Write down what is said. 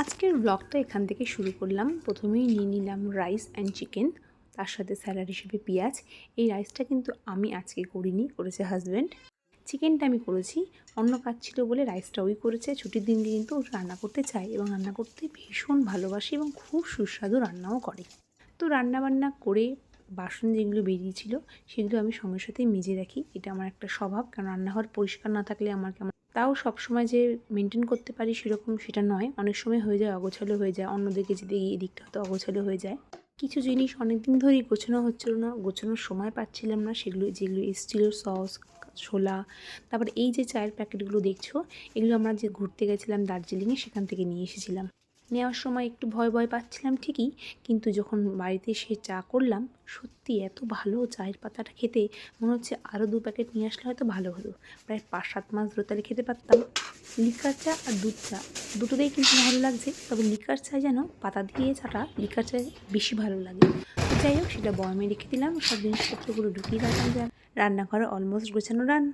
আজকের ব্লগটা এখান থেকে শুরু করলাম। প্রথমেই নিয়ে নিলাম রাইস অ্যান্ড চিকেন, তার সাথে স্যালাড হিসেবে পেঁয়াজ। এই রাইসটা কিন্তু আমি আজকে করিনি, করেছে হাজব্যান্ড। চিকেনটা আমি করেছি, অন্য কাজ ছিল বলে রাইসটা ওই করেছে। ছুটির দিনকে কিন্তু ও রান্না করতে চায় এবং রান্না করতে ভীষণ ভালোবাসে এবং খুব সুস্বাদু রান্নাও করে। তো রান্নাবান্না করে বাসন যেগুলো বেরিয়েছিল সেগুলো আমি সময়ের সাথে মেজে রাখি। এটা আমার একটা স্বভাব, কারণ রান্নাঘর পরিষ্কার না থাকলে আমার কেমন, তাও সবসময় যে মেনটেন করতে পারি সেরকম সেটা নয়, অনেক সময় হয়ে যায় অগোছালো হয়ে যায়, অন্যদিকে যেতে গিয়ে এদিকটা হয়তো অগোছালো হয়ে যায়। কিছু জিনিস অনেক দিন ধরেই গোছানো হচ্ছিল না, গোছানোর সময় পাচ্ছিলাম না, যেগুলো এসেছিল সস, ছোলা, তারপর এই যে চায়ের প্যাকেটগুলো দেখছো, এগুলো আমরা যে ঘুরতে গেছিলাম দার্জিলিংয়ে সেখান থেকে নিয়ে এসেছিলাম। নেওয়ার সময় একটু ভয় ভয় পাচ্ছিলাম ঠিকই, কিন্তু যখন বাড়িতে এসে চা করলাম, সত্যি এত ভালো চায়ের পাতাটা খেতে, মনে হচ্ছে আরও 2 প্যাকেট নিয়ে আসলে হয়তো ভালো হতো। প্রায় 5-7 মাস ধরে তাহলে খেতে পারতাম। লিকার চা আর দুধ চা দুটোতেই কিন্তু ভালো লাগছে, তবে লিকার চা যেন পাতা দিয়ে চাটা লিকার চায় বেশি ভালো লাগে। তো যাই হোক, সেটা বয়মে রেখে দিলাম, সব জিনিসপত্রগুলো ঢুকিয়ে রাখলাম। রান্নাঘরে অলমোস্ট গোছানো রান।